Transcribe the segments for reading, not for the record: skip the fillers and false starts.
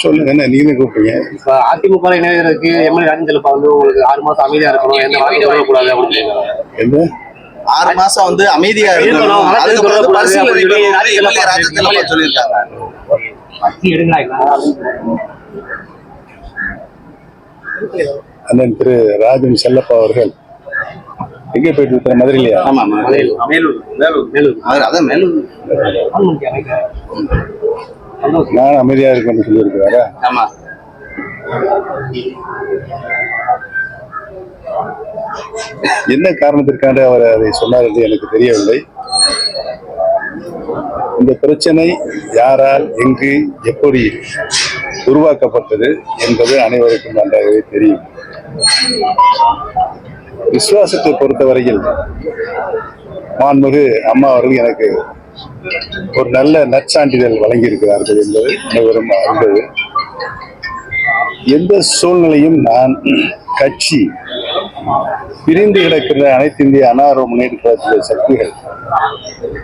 சொல்லுங்க, என்ன நீங்க கூப்பிட்டீங்க? இப்ப அதிமுக இணையருக்கு எம்எல்ஏ ராஜன் செல்லப்பா வந்து உங்களுக்கு 6 மாசம் அமைதியா இருக்கணும், எந்த வார்த்தையும் சொல்லக்கூடாது அப்படின்னு. என்ன 6 மாசம் வந்து அமைதியா இருக்கணும், அதுக்கப்புறம் பரிசீலனை ராஜன் செல்லப்பா சொல்லியிருக்காங்க. அண்ணன் திரு ராஜன் செல்லப்பா அவர்கள் எங்க போயிட்டு இருக்கிற? மதுரையிலையா? ஆமா, அதான் மேலூர். நான் அமைதியா இருக்கேன்னு சொல்லியிருக்கிறாரா? ஆமா. என்ன காரணத்திற்காக அவர் அதை சொன்னார் என்று எனக்கு தெரியவில்லை. இந்த பிரச்சனை யாரால், எங்கு, எப்படி உருவாக்கப்பட்டது என்பது அனைவருக்கும் நன்றாகவே தெரியும். விசுவாசத்தை பொறுத்தவரையில் மாண்புமிகு அம்மா அவர்கள் எனக்கு ஒரு நல்ல நற்சான்றிதழ் வழங்கியிருக்கிறார்கள் என்பது அனைவரும் அறிந்தது. எந்த சூழ்நிலையும் நான் கட்சி பிரிந்து கிடக்கிற அனைத்து இந்திய அண்ணா முன்னேற்ற கழகத்தின் சக்திகள்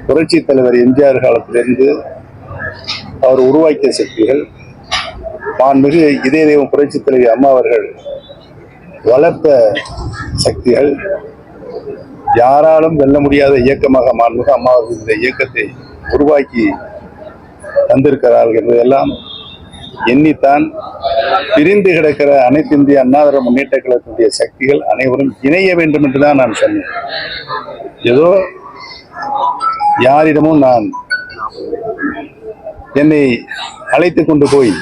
புரட்சி தலைவர் எம்ஜிஆர் காலத்திலிருந்து அவர் உருவாக்கிய சக்திகள், மாண்புமிகு இதய தெய்வம் புரட்சி தலைவர் அம்மா அவர்கள் வளர்த்த சக்திகள், யாராலும் வெல்ல முடியாத இயக்கமாக மாண்புமிகு அம்மா அவர்கள் இந்த இயக்கத்தை உருவாக்கி தந்திருக்கிறார்கள் என்பதெல்லாம் எண்ணித்தான் பிரிந்து கிடக்கிற அனைத்து இந்திய அண்ணா முன்னேற்ற கழகத்தினுடைய சக்திகள் அனைவரும் இணைய வேண்டும் என்றுதான் நான் சொன்னேன். ஏதோ யாரிடமும் நான் என்னை அழைத்துக் கொண்டு போய்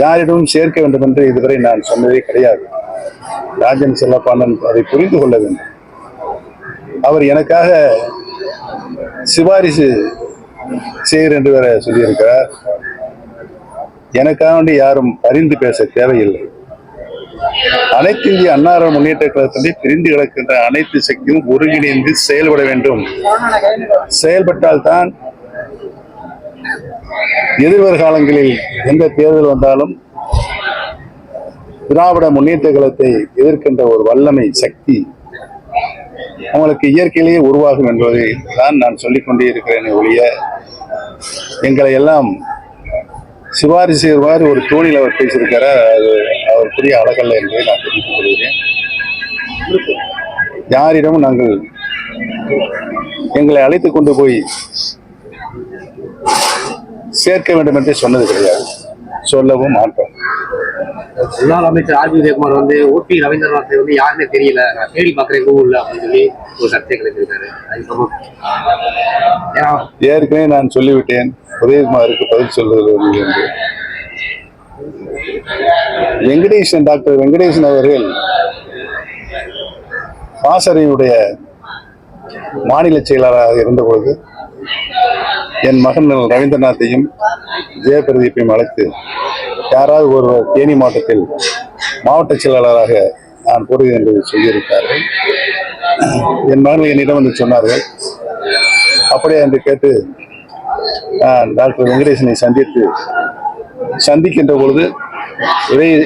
யாரிடமும் சேர்க்க வேண்டும் என்று இதுவரை நான் சொன்னதே கிடையாது. ராஜன் செல்லப்பாண்டன் அதை புரிந்து கொள்ள வேண்டும். அவர் எனக்காக சிபாரிசு செய்கிறேன் என்று வேற சொல்லியிருக்கிறார். எனக்காக வேண்டி யாரும் பரிந்து பேச தேவையில்லை. அனைத்து இந்திய அண்ணா முன்னேற்ற கழகத்திலே பிரிந்து கிடக்கின்ற அனைத்து சக்தியும் ஒருங்கிணைந்து செயல்பட வேண்டும். செயல்பட்டால்தான் எதிர்வருகாலங்களில் எந்த தேர்தல் வந்தாலும் திராவிட முன்னேற்ற கழகத்தை எதிர்க்கின்ற ஒரு வல்லமை சக்தி அவங்களுக்கு இயற்கையிலேயே உருவாகும் என்பதை தான் நான் சொல்லிக்கொண்டே இருக்கிறேன் ஒழிய எங்களை எல்லாம் சிபாரிசு செய்வார் ஒரு தோணியில் அவர் பேசியிருக்கிறார். அது அவர் புரிய அழகல்ல என்பதை நான் தெரிவித்துக் கொள்கிறேன். யாரிடமும் நாங்கள் எங்களை அழைத்துக் கொண்டு போய் சேர்க்க வேண்டும் என்று சொன்னது கிடையாது, சொல்லவும் மாட்டோம். முன்னாள் அமைச்சர் ஆர் பி உதயகுமார் வந்து ஓபி ரவீந்திரநாத் வந்து யாருன்னே தெரியல, நான் தேடி பார்க்குறேன் கூகுள்ல அப்படின்னு சொல்லி ஒரு சர்ச்சை கிடைத்திருக்காரு. ஏற்கனவே நான் சொல்லிவிட்டேன், உதயகுமாருக்கு பதில் சொல்வது என்று. வெங்கடேசன், டாக்டர் வெங்கடேசன் அவர்கள் பாசறையினுடைய மாநில செயலாளராக இருந்தபொழுது என் மகன் ரவீந்திரநாத்தையும் ஜெயபிரதீப்பையும் அழைத்து யாராவது ஒருவர் தேனி மாவட்டத்தில் மாவட்ட செயலாளராக நான் போடுகிறேன் என்று சொல்லியிருக்கிறார்கள். என் மகன்கள் என்னிடம் வந்து சொன்னார்கள். அப்படியே என்று கேட்டு நான் டாக்டர் வெங்கடேசனை சந்திக்கின்ற பொழுது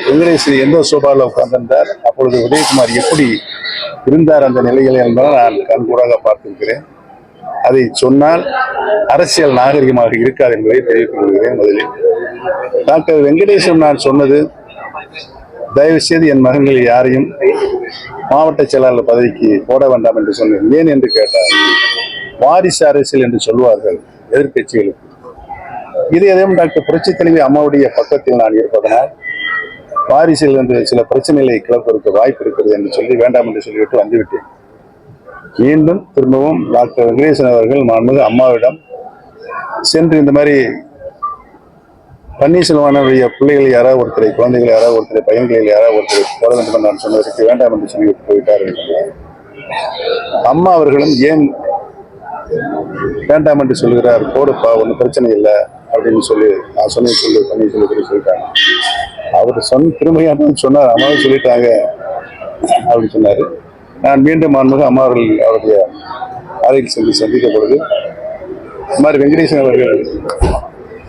வெங்கடேசன் எந்த சோபாவில் உட்கார்ந்திருந்தார், அப்பொழுது உதயகுமார் எப்படி இருந்தார் அந்த நிலையில் என்பதை நான் கண்கூடாக பார்த்திருக்கிறேன். அதை சொன்னால் அரசியல் நாகரிகமாக இருக்காது என்பதை தெரிவித்துக் கொள்கிறேன். முதலில் டாக்டர் வெங்கடேசன் நான் சொன்னது, தயவு செய்து என் மகன்கள் யாரையும் மாவட்ட செயலாளர் பதவிக்கு போட வேண்டாம் என்று சொன்னேன். ஏன் என்று கேட்டார், வாரிசு அரசியல் என்று சொல்வார்கள் எதிர்கட்சிகளுக்கு. இது எதையும் டாக்டர் புரட்சி தலைவி அம்மாவுடைய பக்கத்தில் நான் இருப்பதனால் வாரிசில் என்று சில பிரச்சனைகளை கிளப்பதற்கு வாய்ப்பு இருக்கிறது என்று சொல்லி வேண்டாம் என்று சொல்லிவிட்டு வந்துவிட்டேன். மீண்டும் திரும்பவும் டாக்டர் வெங்கடேசன் அவர்கள் மாண்புமிகு அம்மாவிடம் சென்று இந்த மாதிரி பன்னீர்செல்வனுடைய பிள்ளைகள் யாராவது ஒருத்தரை, குழந்தைகள் யாராவது ஒருத்தரை, பையன்களில் யாராவது ஒருத்தரை போட வேண்டும் என்று நான் சொன்னதற்கு வேண்டாம் என்று சொல்லிவிட்டு போயிட்டார். அம்மா அவர்களும் ஏன் வேண்டாம் என்று சொல்கிறார், போடுப்பா ஒன்றும் பிரச்சனை இல்லை அப்படின்னு சொல்லி நான் சொல்லி பன்னீர்செல்வத்தில் சொல்லிட்டாங்க. அவர் திரும்பியாக சொன்னார், அம்மாவும் சொல்லிட்டாங்க அப்படின்னு சொன்னார். நான் மீண்டும் மாண்புமிகு அம்மா அவர்கள் அவருடைய அறையில் சென்று சந்தித்த பொழுது இந்த மாதிரி வெங்கடேசன் அவர்கள்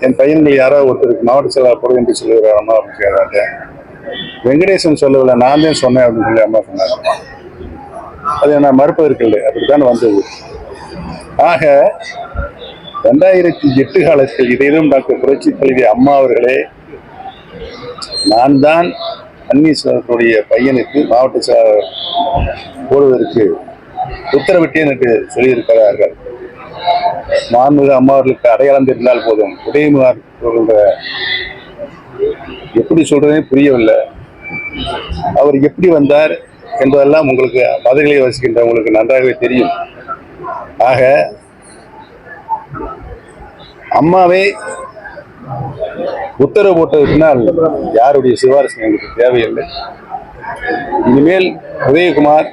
என் பையன்கள் யாராவது ஒருத்தருக்கு மாவட்ட செயலாளர் போடுவது என்று சொல்லுகிறார் அம்மா அப்படின்னு கேட்டாங்க. வெங்கடேசன் சொல்லவில்லை, நான் தான் சொன்னேன் அப்படின்னு சொல்லி அம்மா சொன்னாங்க. அதை நான் மறுப்பதற்கு இல்லை, அப்படித்தான் வந்தது. ஆக 2008 காலத்தில் இதையும் டாக்டர் புரட்சி தலைவி அம்மா அவர்களே நான் தான் பன்னீர்செல்வத்துடைய பையனுக்கு மாவட்ட செயலாளர் போடுவதற்கு உத்தரவிட்டேன் என்று சொல்லியிருக்கிறார்கள். மாண்புமிகு அம்மா அவர்களுக்கு அடையாளம் தெரிந்தால் போதும். உதயகுமார் எப்படி சொல்றதே புரியவில்லை. அவர் எப்படி வந்தார் என்பதெல்லாம் உங்களுக்கு மதுரையில் வசிக்கின்ற உங்களுக்கு நன்றாகவே தெரியும். ஆக அம்மாவே உத்தரவு போட்டதற்கால் யாருடைய சிபாரிசு எங்களுக்கு தேவையில்லை. இனிமேல் உதயகுமார்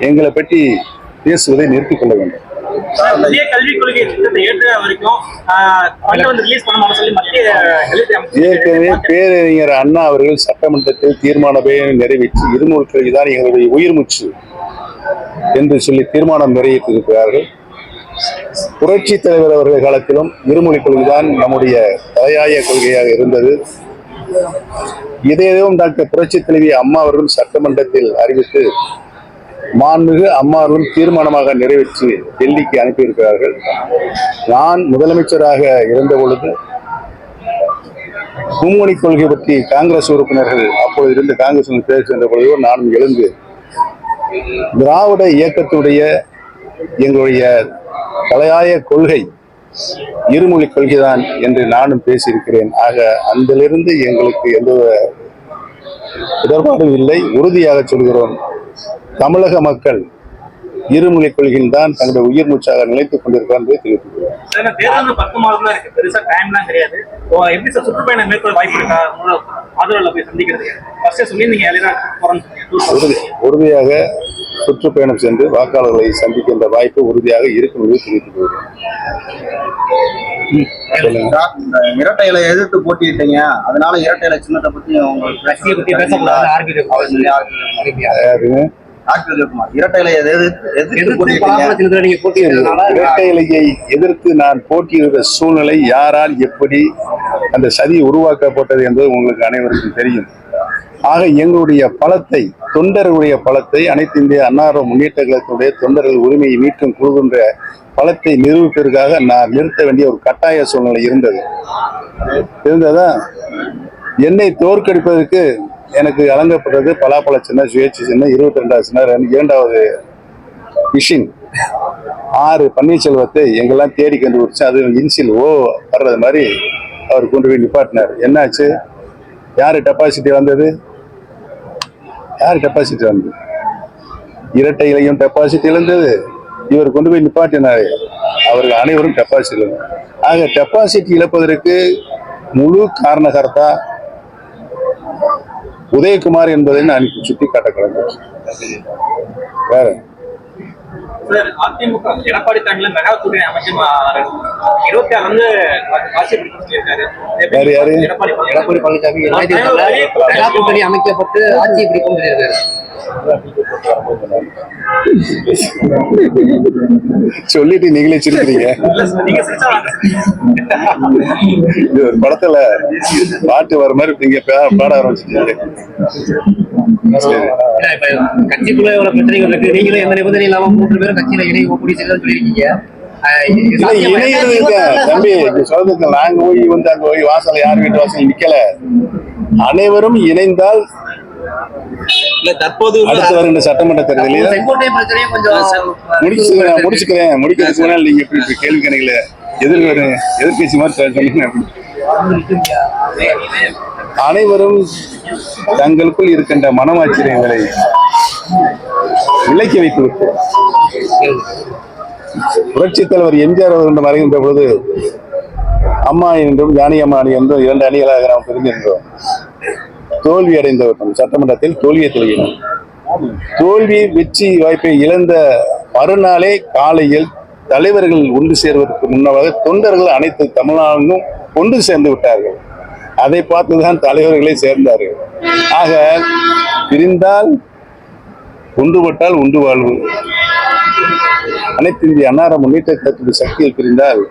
எங்களை பற்றி பேசுவதை நிறுத்திக் கொள்ள வேண்டும். புதிய கல்விக் கொள்கை திட்டத்தை ஏற்ற வரைக்கும் ரிலீஸ் பண்ண சொல்லி மத்திய ஏற்கனவே பேரறிஞர் அண்ணா அவர்கள் சட்டமன்றத்தில் தீர்மானமே நிறைவேற்றி இருநூறு கல்வி தான் எங்களுடைய உயிர் மூச்சு என்று சொல்லி தீர்மானம் நிறைவேற்றியிருக்கிறார்கள். புரட்சி தலைவர் அவர்கள் காலத்திலும் இருமொழி கொள்கைதான் நம்முடைய தலையாய கொள்கையாக இருந்தது. இதையும் டாக்டர் புரட்சி தலைவி அம்மா அவர்களும் சட்டமன்றத்தில் அறிவித்து மாண்புமிகு அம்மா அவர்களும் தீர்மானமாக நிறைவேற்றி டெல்லிக்கு அனுப்பியிருக்கிறார்கள். நான் முதலமைச்சராக இருந்த பொழுது மும்மொழி கொள்கை பற்றி காங்கிரஸ் உறுப்பினர்கள் அப்போது இருந்து காங்கிரஸ் பேச சென்ற பொழுது நானும் எழுந்து திராவிட இயக்கத்துடைய எங்களுடைய தலையாய கொள்கை இருமொழி கொள்கைதான் என்று நானும் பேசியிருக்கிறேன். ஆக அதிலிருந்து எங்களுக்கு எந்த இடர்பாடும் இல்லை. உறுதியாக சொல்கிறோம், தமிழக மக்கள் இருமொழி கொள்கையில் தான் தங்களுடைய உயிர் மூச்சாக நிலைத்துக் கொண்டிருக்கிறார் என்பதை தெரிவித்துள்ளோம். தேர்தல் 10 மாதம் இருக்கு, பெருசா டைம்லாம் கிடையாது. எப்படி சார் சுற்றுப்பயணம் மேற்கொள்ள வாய்ப்பு இருக்கா? ஆதரவுல போய் சந்திக்கிறது சொல்லி நீங்க உறுதியாக சுற்றுப்பயணம் சென்று வாக்காளர்களை சந்திக்கின்ற வாய்ப்பு உறுதியாக இருக்கும் என்று தெரிவித்துக் கொள்கிறேன். இரட்டை இலை எதிர்த்து போட்டிட்டீங்க, அதனால இரட்டை இலை சின்னத்தை பத்தி இரட்டை இலையை எதிர்த்து நான் போட்டியிடுற சூழ்நிலை யாரால் எப்படி அந்த சதி உருவாக்கப்பட்டது என்பது உங்களுக்கு அனைவருக்கும் தெரியும். ஆக எங்களுடைய பலத்தை, தொண்டர்களுடைய பலத்தை, அனைத்து இந்திய அண்ணா முன்னேற்ற கழகத்துடைய தொண்டர்கள் உரிமையை மீட்கும் குழுகின்ற பலத்தை நிரூபிப்பதற்காக நான் நிறுத்த வேண்டிய ஒரு கட்டாய சூழ்நிலை இருந்ததா என்னை தோற்கடிப்பதற்கு எனக்கு வழங்கப்பட்டது பலாப்பழ சின்ன, சுயேட்சை சின்ன, 22வது சின்ன, 2வது மிஷின் 6 பன்னீர்செல்வத்தை எங்கெல்லாம் தேடி கண்டுபிடிச்சு அது இன்சில் வர்றது மாதிரி அவர் கொண்டு போய் நிப்பாட்டினார். என்னாச்சு? யாரு டெபாசிட்டி வந்தது? இரட்டை இலையும் டெபாசிட்டி இழந்தது. இவர் கொண்டு போய் நிப்பாட்டினாரு. அவர்கள் அனைவரும் டெபாசிட்டி இழந்தார். ஆக டெபாசிட்டி இழப்பதற்கு முழு காரணகர்த்தா உதயகுமார் என்பதை நான் சுட்டி காட்ட கிளம்புறேன். வேற அதிமுக எடப்பாடி தலைமையில மெகா கூட்டணி அமைச்சர் 26 ஆட்சி பிடிக்கும் சொல்லியிருக்காரு. யாரு? எடப்பாடி பழனிசாமி மெகா கூட்டணி அமைக்கப்பட்டு ஆட்சி பிடிக்கும் சொல்லியிருக்காரு. சொல்லிட்டு நீங்களே சிரிக்கிறீங்க. இது ஒரு படத்துல பாட்டு வர மாதிரி நீங்க பாட ஆரம்பிச்சிட்டீங்க. கட்சிக்குள்ள எவ்வளவு பிரச்சனைகள் இருக்கு. நீங்களும் எந்த நிபந்தனை இல்லாம 3 பேரும் கட்சியில இணைய சொல்லியிருக்கீங்க. தம்பி சொல்றதுக்கு நாங்க அங்க போய் வாசல் யார் வீட்டு வாசல் நிக்கல. அனைவரும் இணைந்தால் தற்போது அடுத்து வருகின்ற சட்டமன்ற தேர்தலில் முடிக்கிறதுக்கு முன்னால் நீங்க எப்படி கேள்வி கணைகள எதிர்கட்சி மாதிரி சொன்னீங்க. அனைவரும் தங்களுக்குள் இருக்கின்ற மனமாச்சரியங்களை விலக்கி வைத்துவிட்டு புரட்சித் தலைவர் எம்ஜிஆர் அவர்கள் மறைகின்ற பொழுது அம்மா என்றும் ஜானகி அம்மா என்றும் 2 அணிகளாக நாம் பிரிந்திருந்தோம். தோல்வி அடைந்தவர்கள் சட்டமன்றத்தில் தோல்வியை தொழிலும் தோல்வி வெற்றி வாய்ப்பை இழந்த மறுநாளே காலையில் தலைவர்கள் ஒன்று சேர்வதற்கு முன்னதாக தொண்டர்கள் அனைத்து தமிழ்நாடும் ஒன்று சேர்ந்து விட்டார்கள். அதை பார்த்துதான் தலைவர்களே சேர்ந்தார்கள். ஆக பிரிந்தால் ஒன்றுபட்டால் உண்டு வாழ்வு. அனைத்து இந்திய அண்ணா முன்னேற்ற கழகத்துடைய சக்தியில் பிரிந்தால்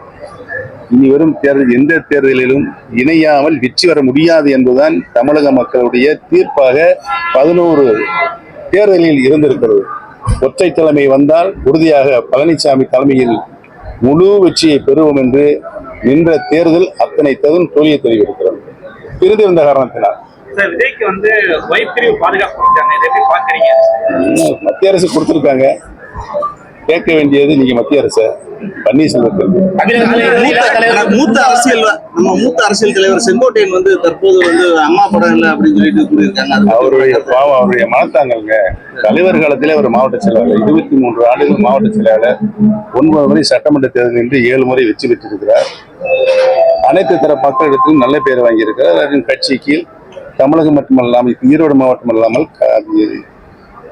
இனி வரும் தேர்தல் எந்த தேர்தலிலும் இணையாமல் வெற்றி வர முடியாது என்பதுதான் தமிழக மக்களுடைய தீர்ப்பாக 11 தேர்தலில் இருந்திருக்கிறது. ஒற்றை தலைமை வந்தால் உறுதியாக பழனிசாமி தலைமையில் முழு வெற்றியை பெறுவோம் என்று நின்ற தேர்தல் அத்தனை தகுந்த தோல்வியை தெரிவிக்கிறது. பிரிந்திருந்த காரணத்தினால். சார் விஜய்க்கு வந்து வைப் பிரிவு பாதுகாப்பு கொடுத்தாங்க, இதை எப்படி பாக்குறீங்க? மத்திய அரசு கொடுத்திருக்காங்க, கேட்க வேண்டியது நீங்க மத்திய அரசு பன்னீர்செல்வத்துக்கு. மூத்த அரசியல் தலைவர் செங்கோட்டையன் வந்து தற்போது வந்து அம்மா படம் இல்லை அப்படின்னு சொல்லிட்டு கூறியிருக்காங்க. அவருடைய பாவம், அவருடைய மனத்தாங்கல்ங்க. தலைவர் காலத்திலே அவர் மாவட்ட செயலாளர், 23 ஆண்டுகள் மாவட்ட செயலாளர், 9 முறை சட்டமன்ற தேர்தல் என்று 7 முறை வெற்றி பெற்றிருக்கிறார். அனைத்து தர மக்களிடத்திலும் நல்ல பேர் வாங்கியிருக்கிறார். அதன் கட்சிக்கு தமிழகம் மட்டுமல்லாமல் ஈரோடு மாவட்டம் அல்லாமல்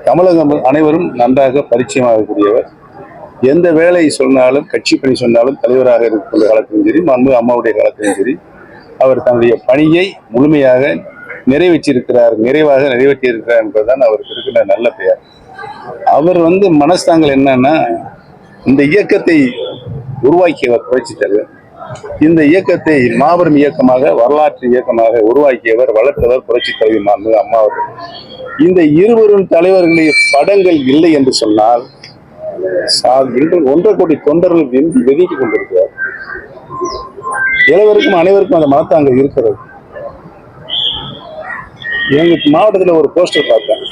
தமிழகம் அனைவரும் நன்றாக பரிச்சயமாகக்கூடியவர். எந்த வேலை சொன்னாலும், கட்சி பணி சொன்னாலும், தலைவராக இருக்கின்ற காலத்திலும் சரி, அன்பு அம்மாவுடைய காலத்திலும் சரி, அவர் தன்னுடைய பணியை முழுமையாக நிறைவேற்றியிருக்கிறார், நிறைவாக நிறைவேற்றியிருக்கிறார் என்பதுதான் அவருக்கு இருக்கிற நல்ல பெயர். அவர் வந்து மனஸ்தாங்கள் என்னன்னா, இந்த இயக்கத்தை உருவாக்கியவர் புரட்சி தலைவர். இந்த இயக்கத்தை மாபெரும் இயக்கமாக, வரலாற்று இயக்கமாக உருவாக்கியவர், வளர்த்தவர் புரட்சி தலைவி மாண்பு அம்மா அவர்கள். இந்த இருவரும் தலைவர்களுடைய படங்கள் இல்லை என்று சொன்னால் 1.5 கோடி தொண்டர்கள் வெதுக்கிக் கொண்டிருக்கிறார். இளைவருக்கும் அனைவருக்கும் அந்த மனத்தாங்க இருக்கிறது. எங்க மாவட்டத்தில் ஒரு போஸ்டர் பார்த்தேன்,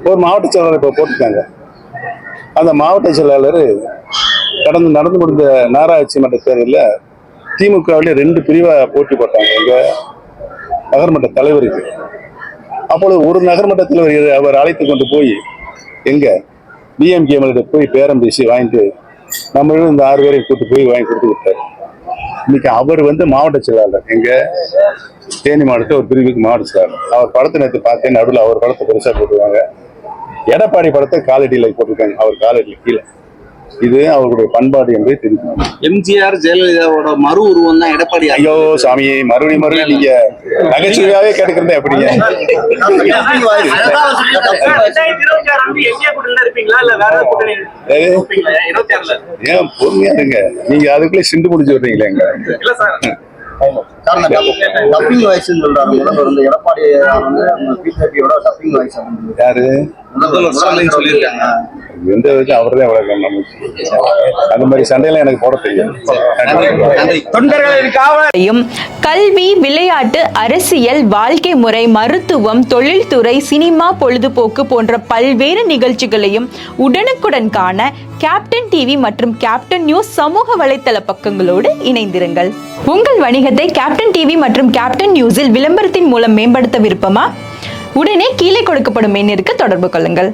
ஒரு மாவட்ட செயலாளர் இப்ப போட்டிருக்காங்க. அந்த மாவட்ட செயலாளர் நடந்து முடிந்த நகராட்சி மன்ற தேர்தலில் திமுகவிலே 2 பிரிவா போட்டி போட்டாங்க எங்க நகர்மன்ற தலைவருக்கு. அப்பொழுது ஒரு நகர்மன்ற தலைவர் அவர் அழைத்து கொண்டு போய் எங்க டிஎம்கே போய் பேரம் பேசி வாங்கிட்டு நம்மளும் இந்த 6 பேரை கூட்டு போய் வாங்கி கொடுத்து விட்டார். இன்னைக்கு அவர் வந்து மாவட்ட செயலாளர், எங்க தேனி மாவட்டத்தில் ஒரு பிரிவுக்கு மாவட்ட செயலாளர். அவர் படத்தை நேற்று பார்த்தேன், நடுவில் அவர் படத்தை பெருசா போட்டுருவாங்க. எடப்பாடி படத்தை காலடியில் போட்டிருக்காங்க, அவர் காலடியில் கீழே. இது அவர்களுடைய பண்பாடு என்பதை தெரியும். எம்ஜிஆர் ஜெயலலிதாவோட மறு உருவம் தான் எடப்பாடி. ஐயோ சாமியை மறுபடியும் நீங்க நகைச்சுவையாவே கேட்டுக்கிறதா எப்படிங்க? ஏன் பொறுமையா இருங்க, நீங்க அதுக்குள்ளே சிண்டு முடிச்சு விடுறீங்களே. டப்பிங் வாய்ஸ் சொல்றாங்க முதல்வர் வந்து எடப்பாடி வந்து பிஜேபியோட டப்பிங் வாய்ஸ் யாரு சொல்லியிருக்காங்க. எந்த விதத்தில் அவர்தான் வளர்க்கணும். அந்த மாதிரி சண்டையெல்லாம் எனக்கு போட தெரியும். கல்வி, விளையாட்டு, அரசியல், வாழ்க்கை முறை, மருத்துவம், தொழில்துறை, சினிமா, பொழுதுபோக்கு போன்ற பல்வேறு நிகழ்ச்சிகளையும் உடனுக்குடன் காண கேப்டன் டிவி மற்றும் கேப்டன் நியூஸ் சமூக வலைத்தள பக்கங்களோடு இணைந்திருங்கள். உங்கள் வணிகத்தை கேப்டன் டிவி மற்றும் கேப்டன் நியூஸில் விளம்பரத்தின் மூலம் மேம்படுத்த விருப்பமா? உடனே கீழே கொடுக்கப்படும் எண்ணிற்கு தொடர்பு கொள்ளுங்கள்.